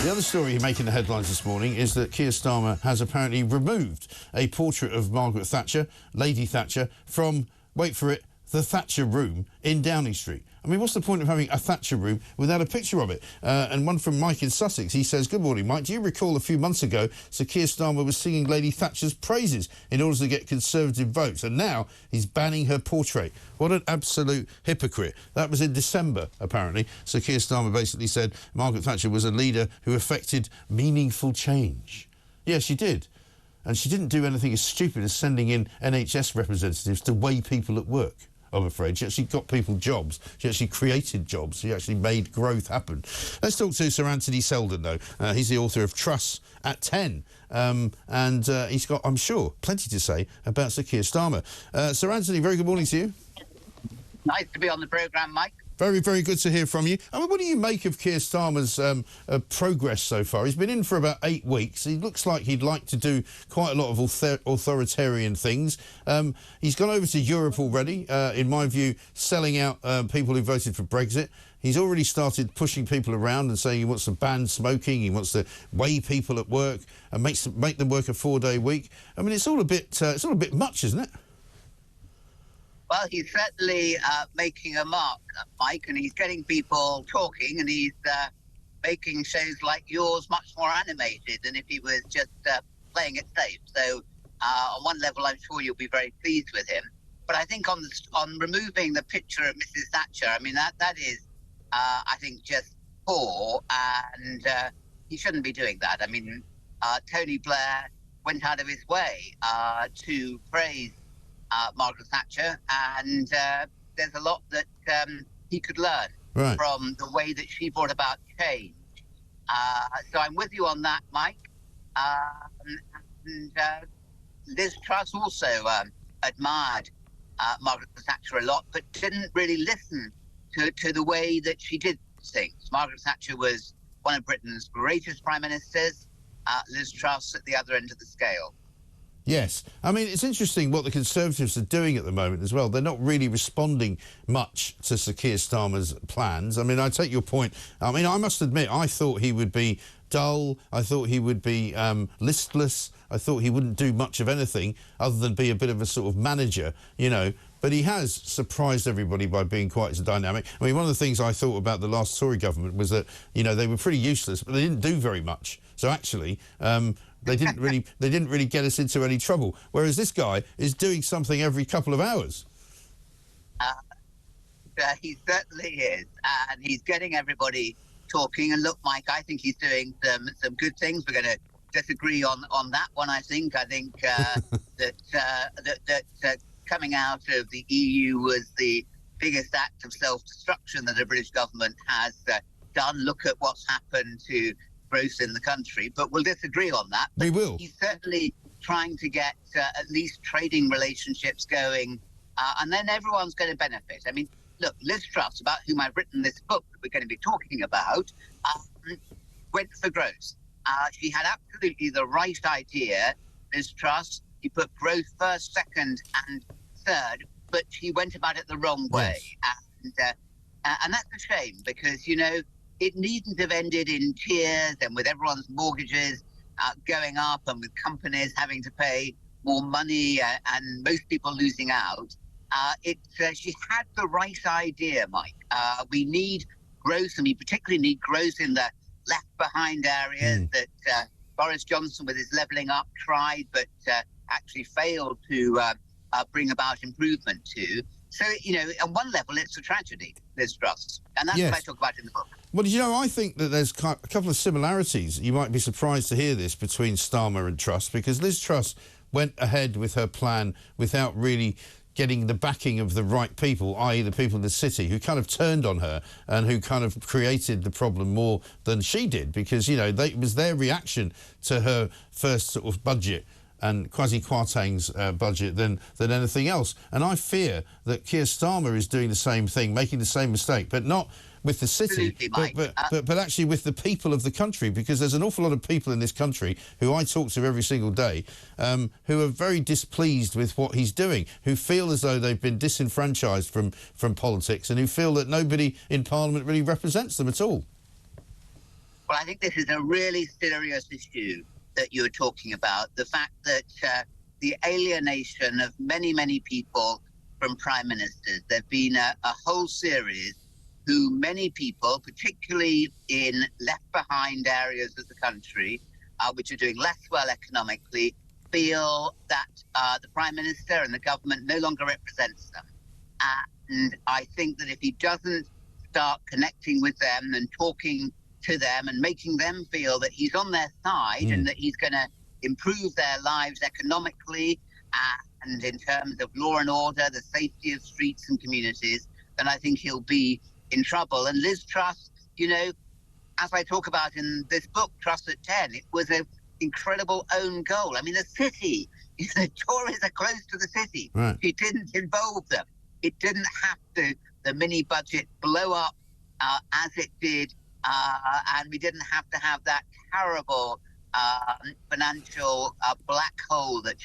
The other story making the headlines this morning is that Keir Starmer has apparently removed a portrait of Margaret Thatcher, Lady Thatcher, from, wait for it, the Thatcher room in Downing Street. I mean, what's the point of having a Thatcher room without a picture of it? And one from Mike in Sussex, he says, "Good morning, Mike. Do you recall a few months ago Sir Keir Starmer was singing Lady Thatcher's praises in order to get Conservative votes, and now he's banning her portrait? What an absolute hypocrite." That was in December, apparently. Sir Keir Starmer basically said Margaret Thatcher was a leader who effected meaningful change. Yeah, she did. And she didn't do anything as stupid as sending in NHS representatives to weigh people at work. I'm afraid. She actually got people jobs. She actually created jobs. She actually made growth happen. Let's talk to Sir Anthony Selden, though. He's the author of Truss at 10. And he's got, I'm sure, plenty to say about Sir Keir Starmer. Sir Anthony, very good morning to you. Nice to be on the programme, Mike. Very, very good to hear from you. I mean, what do you make of Keir Starmer's progress so far? He's been in for about 8 weeks. He looks like he'd like to do quite a lot of authoritarian things. He's gone over to Europe already, in my view, selling out people who voted for Brexit. He's already started pushing people around and saying he wants to ban smoking, he wants to weigh people at work and make them work a 4-day week. I mean, it's all a bit much, isn't it? Well, he's certainly making a mark, Mike, and he's getting people talking, and he's making shows like yours much more animated than if he was just playing it safe. So on one level, I'm sure you'll be very pleased with him. But I think on removing the picture of Mrs. Thatcher, I mean, that is, I think, just poor, and he shouldn't be doing that. I mean, Tony Blair went out of his way to praise Margaret Thatcher, and there's a lot that he could learn from the way that she brought about change. So I'm with you on that, Mike. And Liz Truss also admired Margaret Thatcher a lot, but didn't really listen to the way that she did things. Margaret Thatcher was one of Britain's greatest prime ministers, Liz Truss at the other end of the scale. Yes. I mean, it's interesting what the Conservatives are doing at the moment as well. They're not really responding much to Sir Keir Starmer's plans. I mean, I take your point. I mean, I must admit, I thought he would be dull. I thought he would be listless. I thought he wouldn't do much of anything other than be a bit of a sort of manager, you know. But he has surprised everybody by being quite so dynamic. I mean, one of the things I thought about the last Tory government was that, you know, they were pretty useless, but they didn't do very much. So actually, they didn't really get us into any trouble. Whereas this guy is doing something every couple of hours. He certainly is, and he's getting everybody talking. And look, Mike, I think he's doing some good things. We're going to disagree on that one. I think that coming out of the EU was the biggest act of self-destruction that the British government has done. Look at what's happened to growth in the country, but we'll disagree on that. We will. He's certainly trying to get at least trading relationships going, and then everyone's going to benefit. I mean, look, Liz Truss, about whom I've written this book that we're going to be talking about, went for growth. She had absolutely the right idea, Liz Truss. He put growth first, second, and third, but she went about it the wrong way. Yes. And that's a shame, because, you know, it needn't have ended in tears and with everyone's mortgages going up and with companies having to pay more money and most people losing out. She had the right idea, Mike. We need growth, and we particularly need growth in the left-behind areas that Boris Johnson, with his levelling up, tried but actually failed to bring about improvement to. So, you know, on one level, it's a tragedy, Liz Truss, and that's what I talk about in the book. Well, you know, I think that there's a couple of similarities. You might be surprised to hear this between Starmer and Truss, because Liz Truss went ahead with her plan without really getting the backing of the right people, i.e. the people in the city, who kind of turned on her and who kind of created the problem more than she did, because, you know, it was their reaction to her first sort of budget and Kwasi Kwarteng's budget than anything else. And I fear that Keir Starmer is doing the same thing, making the same mistake, but not with the city, but actually with the people of the country, because there's an awful lot of people in this country who I talk to every single day who are very displeased with what he's doing, who feel as though they've been disenfranchised from politics, and who feel that nobody in Parliament really represents them at all. Well, I think this is a really serious issue that you're talking about. The fact that the alienation of many, many people from prime ministers. There have been a whole series who many people, particularly in left behind areas of the country, which are doing less well economically, feel that the prime minister and the government no longer represents them. And I think that if he doesn't start connecting with them and talking to them and making them feel that he's on their side and that he's going to improve their lives economically and in terms of law and order, the safety of streets and communities, then I think he'll be in trouble. And Liz Truss, you know, as I talk about in this book, Truss at 10, it was an incredible own goal. I mean, the city, the Tories are close to the city. Right. It didn't involve them. It didn't have to, the mini budget, blow up as it did. And we didn't have to have that terrible financial black hole that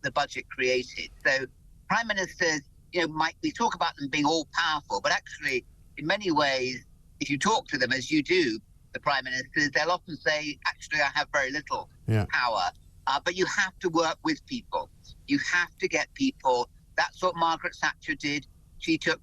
the budget created. So prime ministers, you know, we talk about them being all powerful, but actually, in many ways, if you talk to them as you do, the prime ministers, they'll often say, actually, I have very little power. But you have to work with people. You have to get people. That's what Margaret Thatcher did. She took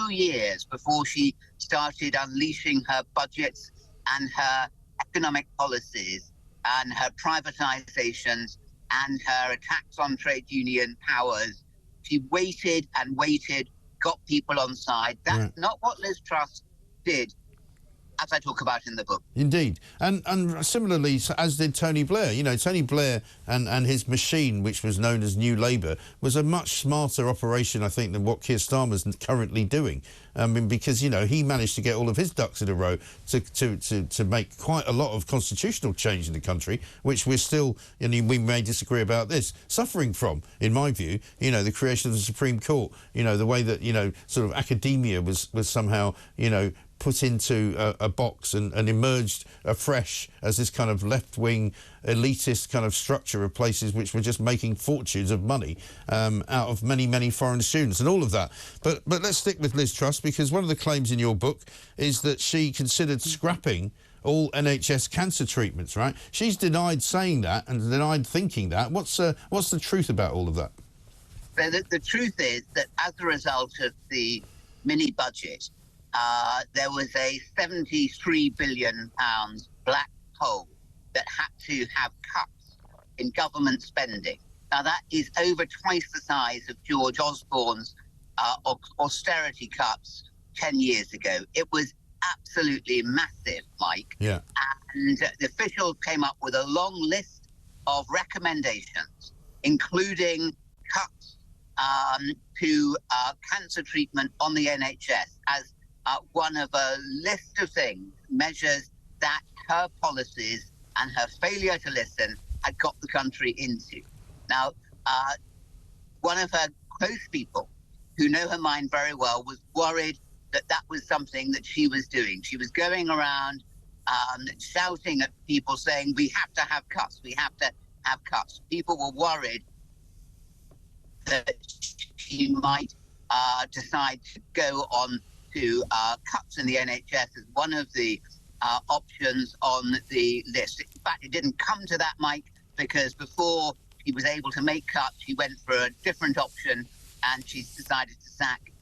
2 years before she started unleashing her budgets and her economic policies and her privatizations and her attacks on trade union powers. She waited and waited, got people on side. That's not what Liz Truss did, as I talk about in the book. Indeed. And similarly, as did Tony Blair. You know, Tony Blair and his machine, which was known as New Labour, was a much smarter operation, I think, than what Keir Starmer's currently doing. I mean, because, you know, he managed to get all of his ducks in a row to make quite a lot of constitutional change in the country, which we're still, and we may disagree about this, suffering from, in my view. You know, the creation of the Supreme Court, you know, the way that, you know, sort of academia was somehow, you know, put into a box and emerged afresh as this kind of left-wing elitist kind of structure of places which were just making fortunes of money out of many, many foreign students and all of that. But let's stick with Liz Truss, because one of the claims in your book is that she considered scrapping all NHS cancer treatments, right? She's denied saying that and denied thinking that. What's the truth about all of that? So the truth is that as a result of the mini-budget, there was a £73 billion black hole that had to have cuts in government spending. Now, that is over twice the size of George Osborne's austerity cuts 10 years ago. It was absolutely massive, Mike. Yeah. And the officials came up with a long list of recommendations, including cuts to cancer treatment on the NHS as one of a list of things, measures that her policies and her failure to listen had got the country into. Now, one of her close people who know her mind very well was worried that that was something that she was doing. She was going around shouting at people saying, we have to have cuts, we have to have cuts. People were worried that she might decide to go on to cuts in the NHS as one of the options on the list. In fact, it didn't come to that, Mike, because before he was able to make cuts, he went for a different option, and she decided to sack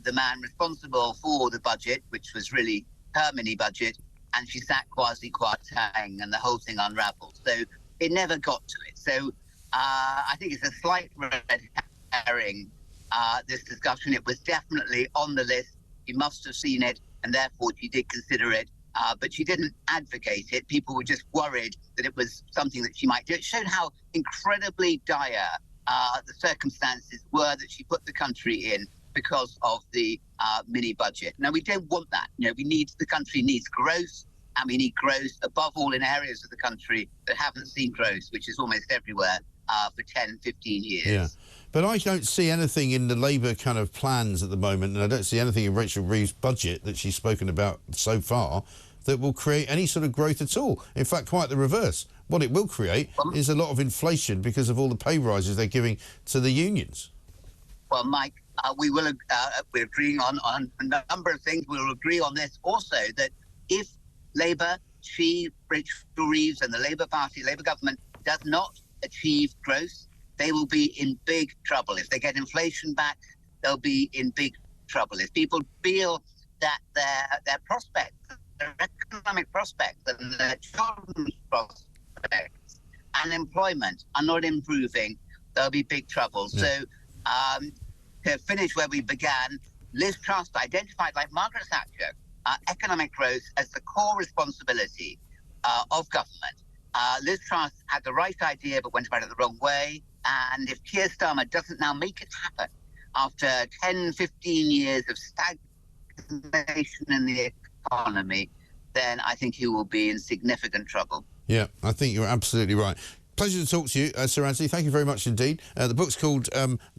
the man responsible for the budget, which was really her mini-budget, and she sacked Kwasi Kwarteng, and the whole thing unraveled. So it never got to it. So I think it's a slight red herring, this discussion. It was definitely on the list. She must have seen it, and therefore she did consider it, but she didn't advocate it. People were just worried that it was something that she might do. It showed how incredibly dire the circumstances were that she put the country in because of the mini budget. Now, we don't want that. You know, the country needs growth, and we need growth above all in areas of the country that haven't seen growth, which is almost everywhere, for 10, 15 years. Yeah. But I don't see anything in the Labour kind of plans at the moment, and I don't see anything in Rachel Reeves' budget that she's spoken about so far that will create any sort of growth at all. In fact, quite the reverse. What it will create is a lot of inflation because of all the pay rises they're giving to the unions. Well, Mike, we're agreeing on a number of things. We'll agree on this also, that if Labour, Rachel Reeves and the Labour Party, Labour government, does not achieve growth, they will be in big trouble. If they get inflation back, they'll be in big trouble. If people feel that their prospects, their economic prospects and their children's prospects and employment are not improving, there'll be big trouble. Yeah. So to finish where we began, Liz Truss identified, like Margaret Thatcher, economic growth as the core responsibility of government. Liz Truss had the right idea but went about it the wrong way. And if Keir Starmer doesn't now make it happen after 10, 15 years of stagnation in the economy, then I think he will be in significant trouble. Yeah, I think you're absolutely right. Pleasure to talk to you, Sir Anthony. Thank you very much indeed. The book's called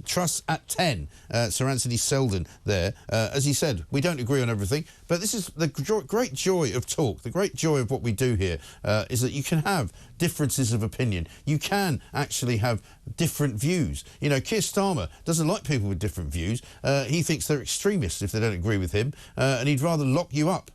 Truss at 10, Sir Anthony Selden there. As he said, we don't agree on everything, but this is the great joy of talk, the great joy of what we do here, is that you can have differences of opinion. You can actually have different views. You know, Keir Starmer doesn't like people with different views. He thinks they're extremists if they don't agree with him, and he'd rather lock you up